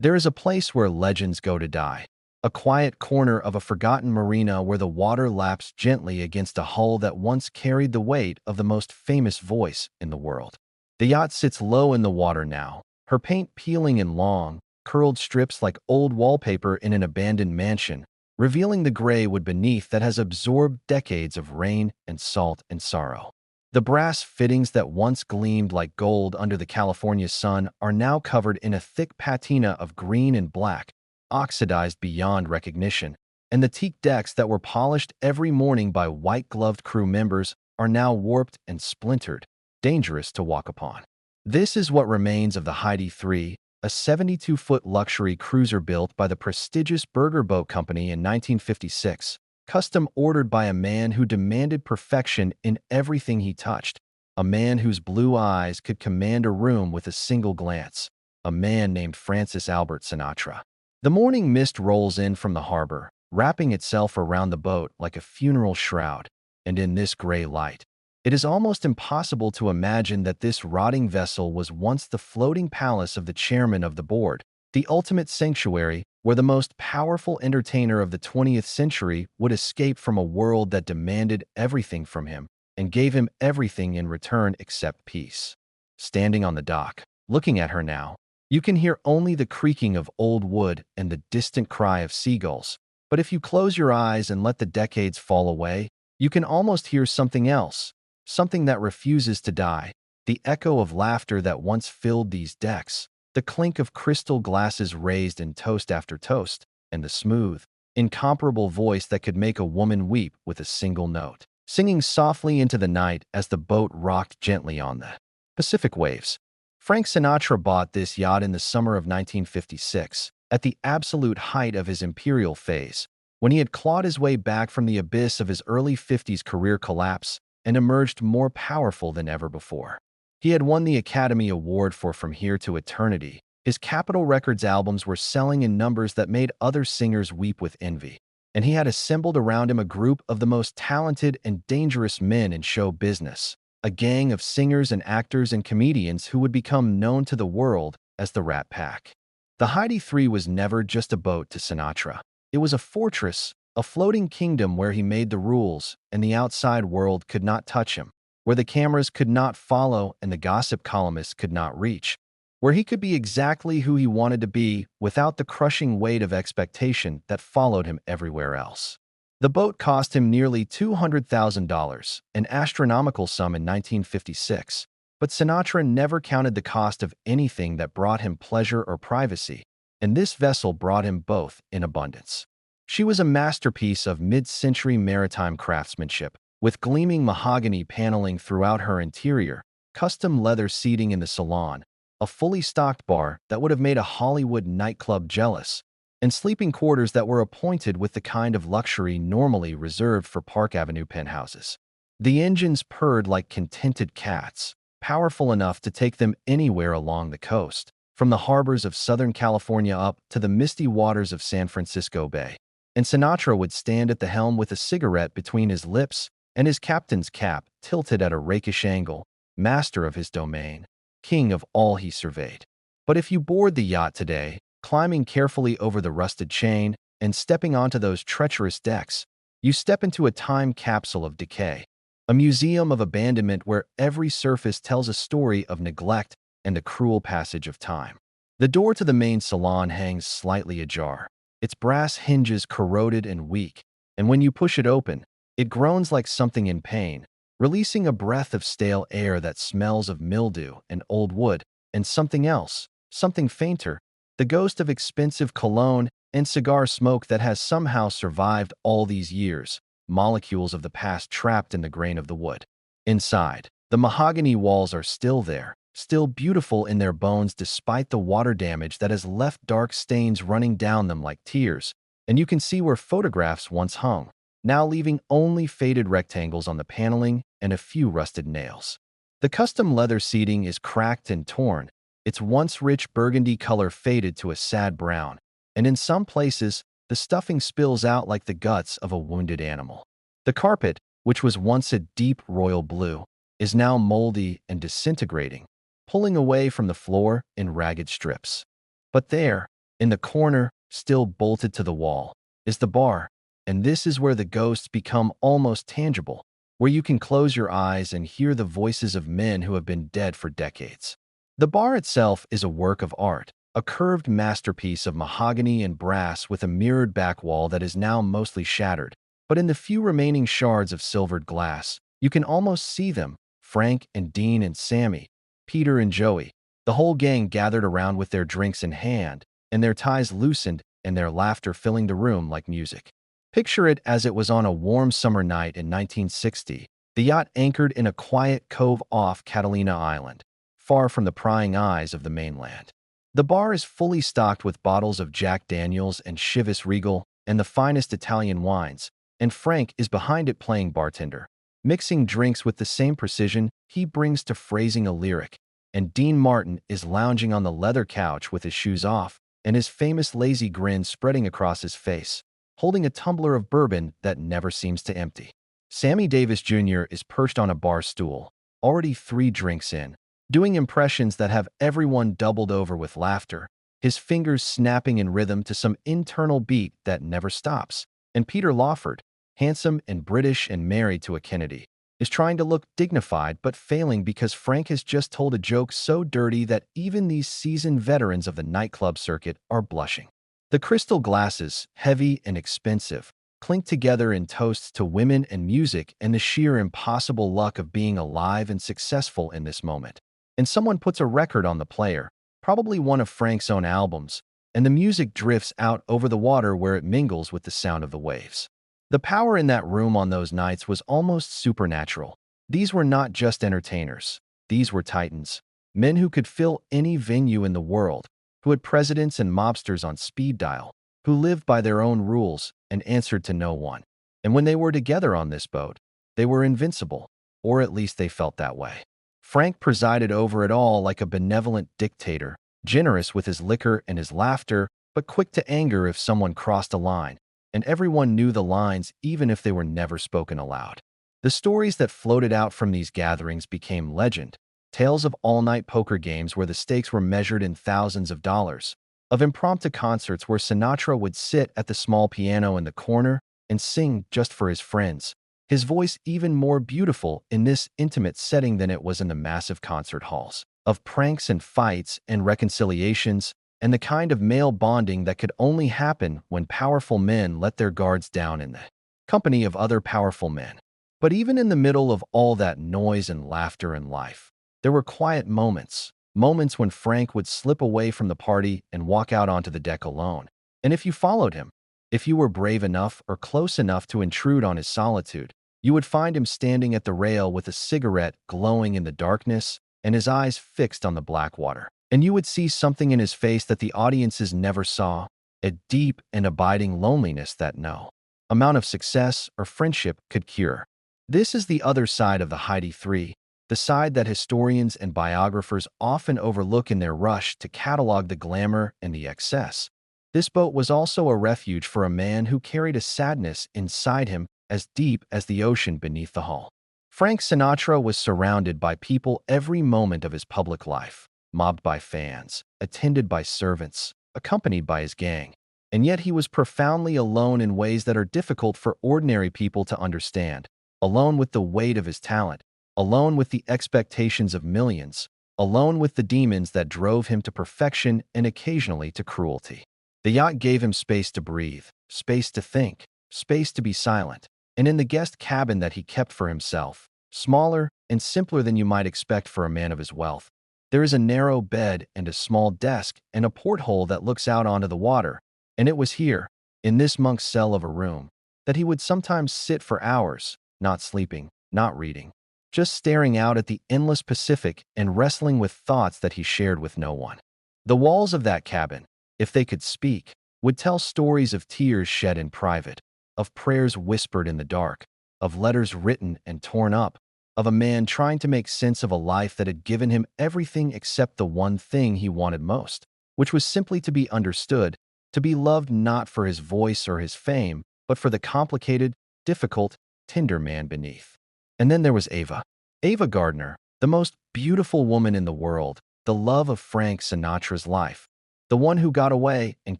There is a place where legends go to die. A quiet corner of a forgotten marina where the water laps gently against a hull that once carried the weight of the most famous voice in the world. The yacht sits low in the water now, her paint peeling in long, curled strips like old wallpaper in an abandoned mansion, revealing the gray wood beneath that has absorbed decades of rain and salt and sorrow. The brass fittings that once gleamed like gold under the California sun are now covered in a thick patina of green and black, oxidized beyond recognition, and the teak decks that were polished every morning by white-gloved crew members are now warped and splintered, dangerous to walk upon. This is what remains of the Heidi 3, a 72-foot luxury cruiser built by the prestigious Burger Boat Company in 1956, custom ordered by a man who demanded perfection in everything he touched, a man whose blue eyes could command a room with a single glance, a man named Francis Albert Sinatra. The morning mist rolls in from the harbor, wrapping itself around the boat like a funeral shroud, and in this gray light, it is almost impossible to imagine that this rotting vessel was once the floating palace of the chairman of the board, the ultimate sanctuary where the most powerful entertainer of the 20th century would escape from a world that demanded everything from him and gave him everything in return except peace. Standing on the dock, looking at her now, you can hear only the creaking of old wood and the distant cry of seagulls. But if you close your eyes and let the decades fall away, you can almost hear something else, something that refuses to die, the echo of laughter that once filled these decks, the clink of crystal glasses raised in toast after toast, and the smooth, incomparable voice that could make a woman weep with a single note, singing softly into the night as the boat rocked gently on the Pacific waves. Frank Sinatra bought this yacht in the summer of 1956, at the absolute height of his imperial phase, when he had clawed his way back from the abyss of his early 50s career collapse and emerged more powerful than ever before. He had won the Academy Award for From Here to Eternity. His Capitol Records albums were selling in numbers that made other singers weep with envy, and he had assembled around him a group of the most talented and dangerous men in show business, a gang of singers and actors and comedians who would become known to the world as the Rat Pack. The Heidi 3 was never just a boat to Sinatra. It was a fortress, a floating kingdom where he made the rules and the outside world could not touch him, where the cameras could not follow and the gossip columnists could not reach, where he could be exactly who he wanted to be without the crushing weight of expectation that followed him everywhere else. The boat cost him nearly $200,000, an astronomical sum in 1956, but Sinatra never counted the cost of anything that brought him pleasure or privacy, and this vessel brought him both in abundance. She was a masterpiece of mid-century maritime craftsmanship, with gleaming mahogany paneling throughout her interior, custom leather seating in the salon, a fully stocked bar that would have made a Hollywood nightclub jealous, and sleeping quarters that were appointed with the kind of luxury normally reserved for Park Avenue penthouses. The engines purred like contented cats, powerful enough to take them anywhere along the coast, from the harbors of Southern California up to the misty waters of San Francisco Bay. And Sinatra would stand at the helm with a cigarette between his lips and his captain's cap tilted at a rakish angle, master of his domain, king of all he surveyed. But if you board the yacht today, climbing carefully over the rusted chain and stepping onto those treacherous decks, you step into a time capsule of decay, a museum of abandonment where every surface tells a story of neglect and the cruel passage of time. The door to the main salon hangs slightly ajar, its brass hinges corroded and weak, and when you push it open, it groans like something in pain, releasing a breath of stale air that smells of mildew and old wood, and something else, something fainter, the ghost of expensive cologne and cigar smoke that has somehow survived all these years, molecules of the past trapped in the grain of the wood. Inside, the mahogany walls are still there, still beautiful in their bones despite the water damage that has left dark stains running down them like tears, and you can see where photographs once hung, now leaving only faded rectangles on the paneling and a few rusted nails. The custom leather seating is cracked and torn, its once rich burgundy color faded to a sad brown, and in some places, the stuffing spills out like the guts of a wounded animal. The carpet, which was once a deep royal blue, is now moldy and disintegrating, pulling away from the floor in ragged strips. But there, In the corner, still bolted to the wall, is the bar, and this is where the ghosts become almost tangible, where you can close your eyes and hear the voices of men who have been dead for decades. The bar itself is a work of art, a curved masterpiece of mahogany and brass with a mirrored back wall that is now mostly shattered. But in the few remaining shards of silvered glass, you can almost see them, Frank and Dean and Sammy, Peter and Joey, the whole gang gathered around with their drinks in hand, and their ties loosened and their laughter filling the room like music. Picture it as it was on a warm summer night in 1960, the yacht anchored in a quiet cove off Catalina Island, far from the prying eyes of the mainland. The bar is fully stocked with bottles of Jack Daniels and Chivas Regal and the finest Italian wines, and Frank is behind it playing bartender, mixing drinks with the same precision he brings to phrasing a lyric, and Dean Martin is lounging on the leather couch with his shoes off and his famous lazy grin spreading across his face, holding a tumbler of bourbon that never seems to empty. Sammy Davis Jr. is perched on a bar stool, already 3 drinks in, doing impressions that have everyone doubled over with laughter, his fingers snapping in rhythm to some internal beat that never stops. And Peter Lawford, handsome and British and married to a Kennedy, is trying to look dignified but failing because Frank has just told a joke so dirty that even these seasoned veterans of the nightclub circuit are blushing. The crystal glasses, heavy and expensive, clink together in toasts to women and music and the sheer impossible luck of being alive and successful in this moment. And someone puts a record on the player, probably one of Frank's own albums, and the music drifts out over the water where it mingles with the sound of the waves. The power in that room on those nights was almost supernatural. These were not just entertainers. These were titans, men who could fill any venue in the world, who had presidents and mobsters on speed dial, who lived by their own rules and answered to no one. And when they were together on this boat, they were invincible, or at least they felt that way. Frank presided over it all like a benevolent dictator, generous with his liquor and his laughter, but quick to anger if someone crossed a line, and everyone knew the lines even if they were never spoken aloud. The stories that floated out from these gatherings became legend, tales of all-night poker games where the stakes were measured in thousands of dollars, of impromptu concerts where Sinatra would sit at the small piano in the corner and sing just for his friends, his voice even more beautiful in this intimate setting than it was in the massive concert halls, of pranks and fights and reconciliations, and the kind of male bonding that could only happen when powerful men let their guards down in the company of other powerful men. But even in the middle of all that noise and laughter and life, there were quiet moments, moments when Frank would slip away from the party and walk out onto the deck alone. And if you followed him, if you were brave enough or close enough to intrude on his solitude, you would find him standing at the rail with a cigarette glowing in the darkness and his eyes fixed on the black water. And you would see something in his face that the audiences never saw, a deep and abiding loneliness that no amount of success or friendship could cure. This is the other side of the Heidi 3, the side that historians and biographers often overlook in their rush to catalog the glamour and the excess. This boat was also a refuge for a man who carried a sadness inside him as deep as the ocean beneath the hull. Frank Sinatra was surrounded by people every moment of his public life, mobbed by fans, attended by servants, accompanied by his gang. And yet he was profoundly alone in ways that are difficult for ordinary people to understand, alone with the weight of his talent, alone with the expectations of millions, alone with the demons that drove him to perfection and occasionally to cruelty. The yacht gave him space to breathe, space to think, space to be silent. And in the guest cabin that he kept for himself, smaller and simpler than you might expect for a man of his wealth, there is a narrow bed and a small desk and a porthole that looks out onto the water. And it was here, in this monk's cell of a room, that he would sometimes sit for hours, not sleeping, not reading, just staring out at the endless Pacific and wrestling with thoughts that he shared with no one. The walls of that cabin, if they could speak, would tell stories of tears shed in private, of prayers whispered in the dark, of letters written and torn up, of a man trying to make sense of a life that had given him everything except the one thing he wanted most, which was simply to be understood, to be loved not for his voice or his fame, but for the complicated, difficult, tender man beneath. And then there was Ava Gardner, the most beautiful woman in the world, the love of Frank Sinatra's life, The one who got away and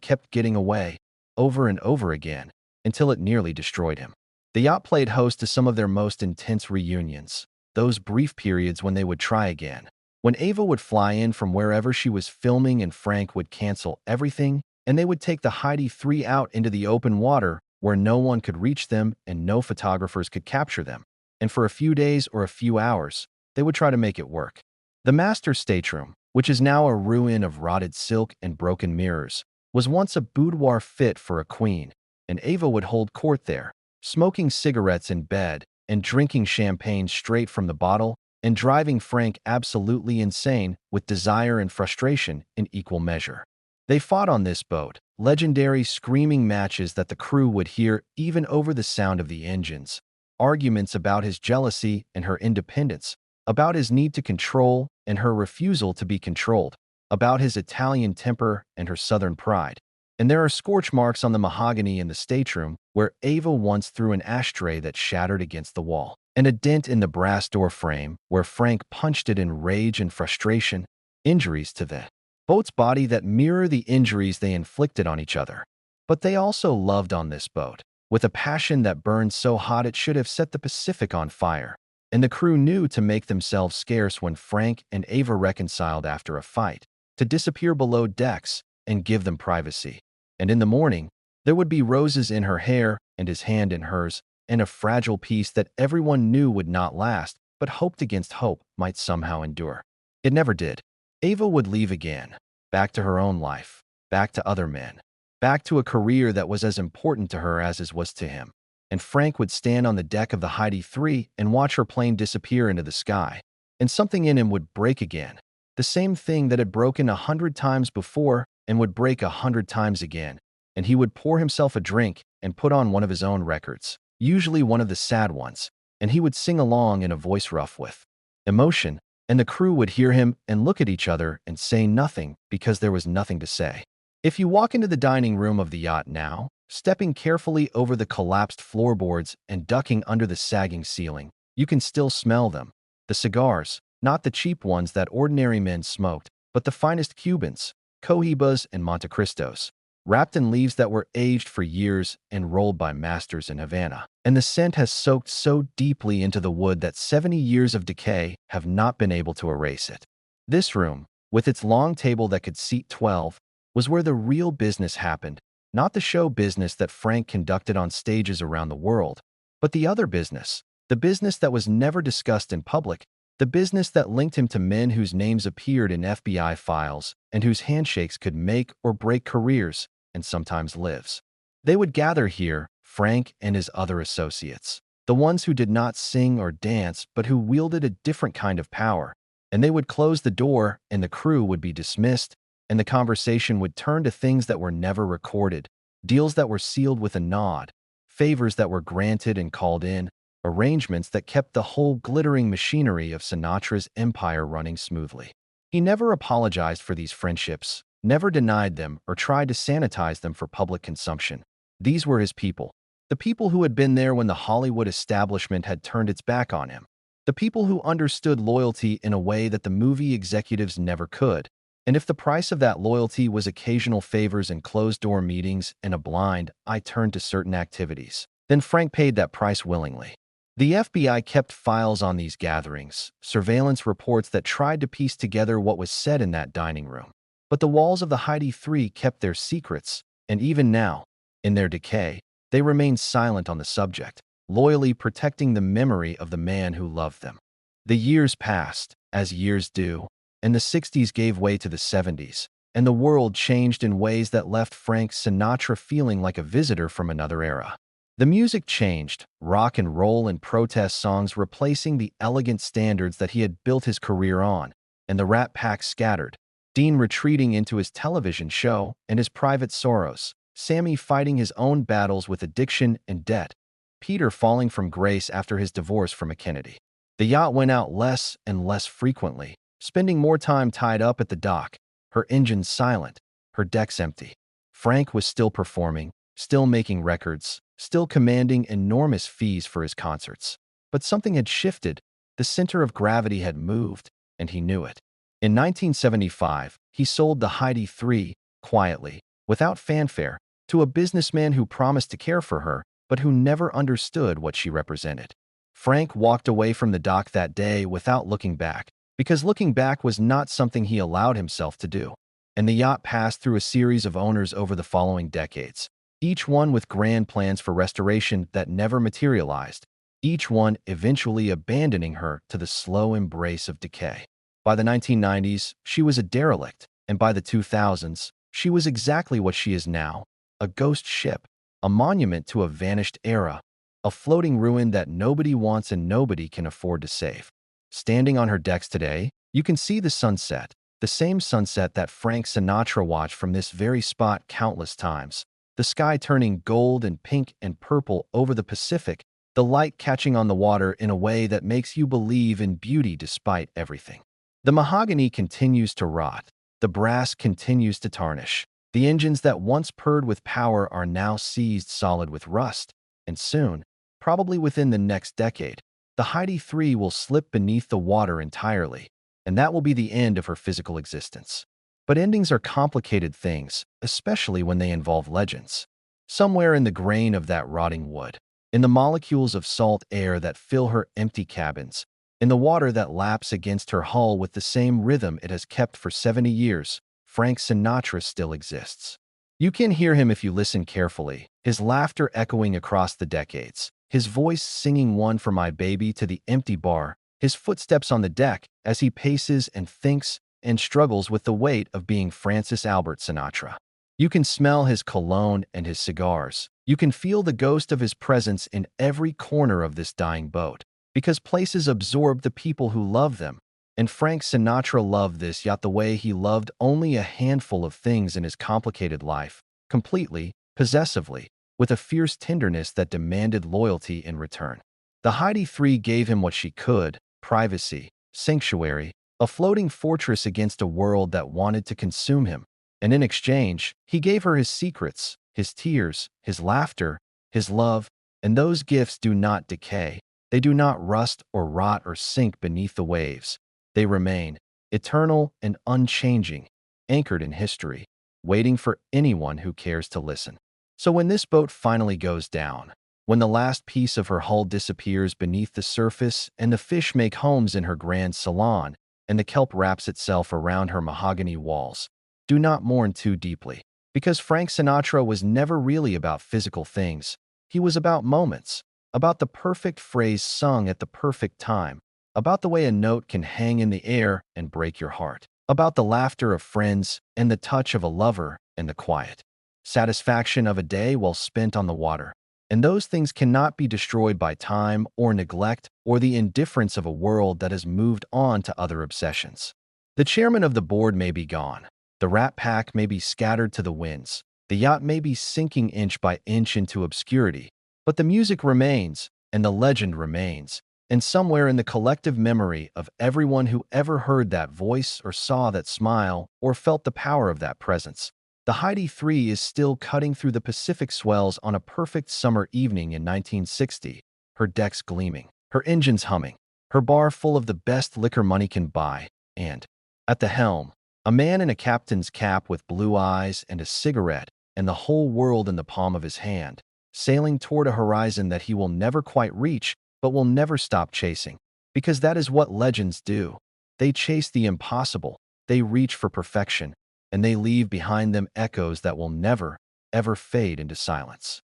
kept getting away, over and over again, until it nearly destroyed him. The yacht played host to some of their most intense reunions, those brief periods when they would try again. When Ava would fly in from wherever she was filming and Frank would cancel everything, and they would take the Heidi 3 out into the open water where no one could reach them and no photographers could capture them. And for a few days or a few hours, they would try to make it work. The master stateroom, which is now a ruin of rotted silk and broken mirrors, was once a boudoir fit for a queen, and Ava would hold court there, smoking cigarettes in bed and drinking champagne straight from the bottle and driving Frank absolutely insane with desire and frustration in equal measure. They fought on this boat, legendary screaming matches that the crew would hear even over the sound of the engines, arguments about his jealousy and her independence, about his need to control and her refusal to be controlled, about his Italian temper and her southern pride. And there are scorch marks on the mahogany in the stateroom where Ava once threw an ashtray that shattered against the wall, and a dent in the brass door frame where Frank punched it in rage and frustration, injuries to the boat's body that mirror the injuries they inflicted on each other. But they also loved on this boat, with a passion that burned so hot it should have set the Pacific on fire. And the crew knew to make themselves scarce when Frank and Ava reconciled after a fight, to disappear below decks and give them privacy. And in the morning, there would be roses in her hair and his hand in hers, and a fragile peace that everyone knew would not last, but hoped against hope might somehow endure. It never did. Ava would leave again, back to her own life, back to other men, back to a career that was as important to her as his was to him. And Frank would stand on the deck of the Heidi 3 and watch her plane disappear into the sky. And something in him would break again, the same thing that had broken 100 times before and would break 100 times again. And he would pour himself a drink and put on one of his own records, usually one of the sad ones, and he would sing along in a voice rough with emotion, and the crew would hear him and look at each other and say nothing because there was nothing to say. If you walk into the dining room of the yacht now, stepping carefully over the collapsed floorboards and ducking under the sagging ceiling, you can still smell them. The cigars, not the cheap ones that ordinary men smoked, but the finest Cubans, Cohibas and Montecristos, wrapped in leaves that were aged for years and rolled by masters in Havana. And the scent has soaked so deeply into the wood that 70 years of decay have not been able to erase it. This room, with its long table that could seat 12, was where the real business happened, not the show business that Frank conducted on stages around the world, but the other business, the business that was never discussed in public, the business that linked him to men whose names appeared in FBI files and whose handshakes could make or break careers and sometimes lives. They would gather here, Frank and his other associates, the ones who did not sing or dance but who wielded a different kind of power, and they would close the door and the crew would be dismissed, and the conversation would turn to things that were never recorded, deals that were sealed with a nod, favors that were granted and called in, arrangements that kept the whole glittering machinery of Sinatra's empire running smoothly. He never apologized for these friendships, never denied them or tried to sanitize them for public consumption. These were his people, the people who had been there when the Hollywood establishment had turned its back on him, the people who understood loyalty in a way that the movie executives never could. And if the price of that loyalty was occasional favors and closed-door meetings and a blind eye turned to certain activities, then Frank paid that price willingly. The FBI kept files on these gatherings, surveillance reports that tried to piece together what was said in that dining room. But the walls of the Heidi 3 kept their secrets, and even now, in their decay, they remained silent on the subject, loyally protecting the memory of the man who loved them. The years passed, as years do, and the 60s gave way to the 70s, and the world changed in ways that left Frank Sinatra feeling like a visitor from another era. The music changed, rock and roll and protest songs replacing the elegant standards that he had built his career on, and the Rat Pack scattered, Dean retreating into his television show and his private sorrows, Sammy fighting his own battles with addiction and debt, Peter falling from grace after his divorce from a Kennedy. The yacht went out less and less frequently, spending more time tied up at the dock, her engines silent, her decks empty. Frank was still performing, still making records, still commanding enormous fees for his concerts. But something had shifted, the center of gravity had moved, and he knew it. In 1975, he sold the Heidi 3, quietly, without fanfare, to a businessman who promised to care for her, but who never understood what she represented. Frank walked away from the dock that day without looking back, because looking back was not something he allowed himself to do. And the yacht passed through a series of owners over the following decades, each one with grand plans for restoration that never materialized, each one eventually abandoning her to the slow embrace of decay. By the 1990s, she was a derelict, and by the 2000s, she was exactly what she is now, a ghost ship, a monument to a vanished era, a floating ruin that nobody wants and nobody can afford to save. Standing on her decks today, you can see the sunset, the same sunset that Frank Sinatra watched from this very spot countless times. The sky turning gold and pink and purple over the Pacific, the light catching on the water in a way that makes you believe in beauty despite everything. The mahogany continues to rot. The brass continues to tarnish. The engines that once purred with power are now seized solid with rust. And soon, probably within the next decade, the Heidi 3 will slip beneath the water entirely, and that will be the end of her physical existence. But endings are complicated things, especially when they involve legends. Somewhere in the grain of that rotting wood, in the molecules of salt air that fill her empty cabins, in the water that laps against her hull with the same rhythm it has kept for 70 years, Frank Sinatra still exists. You can hear him if you listen carefully, his laughter echoing across the decades, his voice singing "One for My Baby" to the empty bar, his footsteps on the deck as he paces and thinks and struggles with the weight of being Francis Albert Sinatra. You can smell his cologne and his cigars. You can feel the ghost of his presence in every corner of this dying boat, because places absorb the people who love them. And Frank Sinatra loved this yacht the way he loved only a handful of things in his complicated life, completely, possessively, with a fierce tenderness that demanded loyalty in return. The Heidi 3 gave him what she could: privacy, sanctuary, a floating fortress against a world that wanted to consume him. And in exchange, he gave her his secrets, his tears, his laughter, his love, and those gifts do not decay. They do not rust or rot or sink beneath the waves. They remain, eternal and unchanging, anchored in history, waiting for anyone who cares to listen. So when this boat finally goes down, when the last piece of her hull disappears beneath the surface and the fish make homes in her grand salon, and the kelp wraps itself around her mahogany walls, do not mourn too deeply, because Frank Sinatra was never really about physical things. He was about moments, about the perfect phrase sung at the perfect time, about the way a note can hang in the air and break your heart, about the laughter of friends and the touch of a lover and the quiet satisfaction of a day well spent on the water. And those things cannot be destroyed by time or neglect or the indifference of a world that has moved on to other obsessions. The chairman of the board may be gone. The Rat Pack may be scattered to the winds. The yacht may be sinking inch by inch into obscurity. But the music remains, and the legend remains. And somewhere in the collective memory of everyone who ever heard that voice or saw that smile or felt the power of that presence, the Heidi 3 is still cutting through the Pacific swells on a perfect summer evening in 1960, her decks gleaming, her engines humming, her bar full of the best liquor money can buy, and, at the helm, a man in a captain's cap with blue eyes and a cigarette and the whole world in the palm of his hand, sailing toward a horizon that he will never quite reach but will never stop chasing. Because that is what legends do. They chase the impossible, they reach for perfection, and they leave behind them echoes that will never, ever fade into silence.